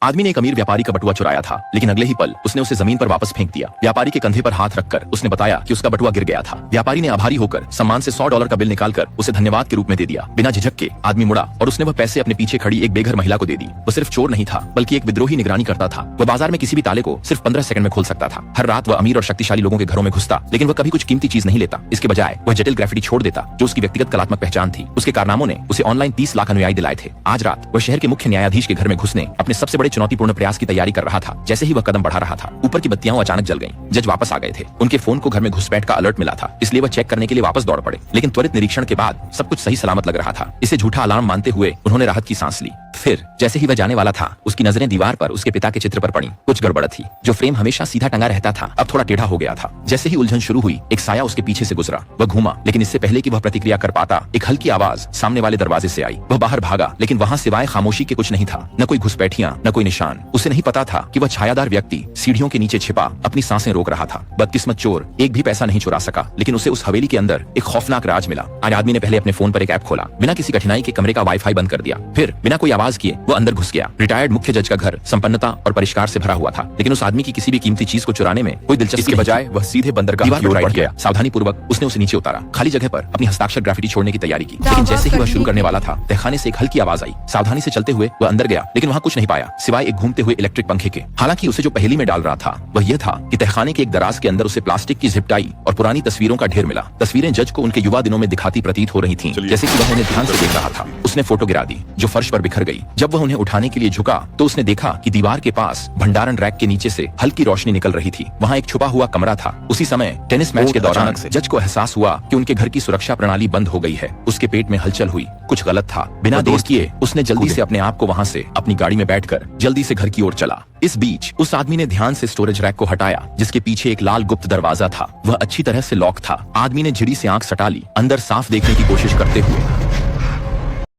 आदमी ने एक अमीर व्यापारी का बटुआ चुराया था, लेकिन अगले ही पल उसने उसे जमीन पर वापस फेंक दिया। व्यापारी के कंधे पर हाथ रखकर उसने बताया कि उसका बटुआ गिर गया था। व्यापारी ने आभारी होकर सम्मान से $100 का बिल निकालकर उसे धन्यवाद के रूप में दे दिया। बिना झिझक के आदमी मुड़ा और उसने वह पैसे अपने पीछे खड़ी एक बेघर महिला को दे दी। वो सिर्फ चोर नहीं था, बल्कि एक विद्रोही निगरानी करता था। वह बाजार में किसी भी ताले को सिर्फ 15 सेकंड में खोल सकता था। हर रात वह अमीर और शक्तिशाली लोगों के घरों में घुसता, लेकिन वह कभी कुछ कीमती चीज नहीं लेता। इसके बजाय वह जटिल ग्राफिटी छोड़ देता, जो उसकी व्यक्तिगत कलात्मक पहचान थी। उसके कारनामों ने उसे ऑनलाइन 30 लाख अनुयायी दिलाए थे। आज रात वह शहर के मुख्य न्यायाधीश के घर में घुसने अपने सबसे बड़े चुनौतीपूर्ण प्रयास की तैयारी कर रहा था। जैसे ही वह कदम बढ़ा रहा था, ऊपर की बत्तियां अचानक जल गईं। जज वापस आ गए थे। उनके फोन को घर में घुसपैठ का अलर्ट मिला था, इसलिए वह चेक करने के लिए वापस दौड़ पड़े। लेकिन त्वरित निरीक्षण के बाद सब कुछ सही सलामत लग रहा था। इसे झूठा अलार्म मानते हुए उन्होंने राहत की सांस ली। फिर जैसे ही वह जाने वाला था, उसकी नजरें दीवार पर उसके पिता के चित्र पर पड़ी। कुछ गड़बड़ थी। जो फ्रेम हमेशा सीधा टंगा रहता था, अब थोड़ा टेढ़ा हो गया था। जैसे ही उलझन शुरू हुई, एक साया उसके पीछे से गुजरा। वह घूमा, लेकिन इससे पहले कि वह प्रतिक्रिया कर पाता, एक हल्की आवाज सामने वाले दरवाजे से आई। वह बाहर भागा, लेकिन वहां सिवाय खामोशी के कुछ नहीं था। न कोई घुसपैठियां, न कोई निशान। उसे नहीं पता था कि वह छायादार व्यक्ति सीढ़ियों के नीचे छिपा अपनी सांसें रोक रहा था। बदकिस्मत चोर एक भी पैसा नहीं चुरा सका, लेकिन उसे उस हवेली के अंदर एक खौफनाक राज मिला। आज आदमी ने पहले अपने फोन पर एक ऐप खोला, बिना किसी कठिनाई के कमरे का वाईफाई बंद कर दिया। फिर बिना कोई आवाज किए वो अंदर घुस गया। रिटायर्ड मुख्य जज का घर संपन्नता और परिष्कार से भरा हुआ था, लेकिन उस आदमी की किसी भी कीमती चीज को चुराने में कोई दिलचस्पी के बजाय वह सीधे बंदरगाह की ओर बढ़ गया। सावधानी पूर्वक उसने उसे नीचे उतारा। खाली जगह पर अपनी हस्ताक्षर ग्राफिटी छोड़ने की तैयारी की, लेकिन जैसे ही वह शुरू करने वाला था, तहखाने से एक हल्की आवाज आई। सावधानी से चलते हुए वह अंदर गया, लेकिन वहां कुछ नहीं पाया सिवाय एक घूमते हुए इलेक्ट्रिक पंखे के। हालांकि उसे जो पहेली में डाल रहा था वह यह था कि तहखाने के एक दराज के अंदर उसे प्लास्टिक की जिपटाई और पुरानी तस्वीरों का ढेर मिला। तस्वीरें जज को उनके युवा दिनों में दिखाती प्रतीत हो रही थीं, जैसे कि वह उन्हें ध्यान से देख रहा था। उसने फोटो गिरा दी, जो फर्श पर बिखर गई। जब वह उन्हें उठाने के लिए झुका, तो उसने देखा कि दीवार के पास भंडारण रैक के नीचे से हल्की रोशनी निकल रही थी। वहाँ एक छुपा हुआ कमरा था। उसी समय टेनिस मैच के दौरान जज को एहसास हुआ कि उनके घर की सुरक्षा प्रणाली बंद हो गई है। उसके पेट में हलचल हुई, कुछ गलत था। बिना देर किए उसने जल्दी से अपने आप को वहाँ से अपनी गाड़ी में बैठकर जल्दी से घर की ओर चला। इस बीच उस आदमी ने ध्यान से स्टोरेज रैक को हटाया, जिसके पीछे एक लाल गुप्त दरवाजा था। वह अच्छी तरह से लॉक था। आदमी ने झिड़ी से आंख सटा ली, अंदर साफ देखने की कोशिश करते हुए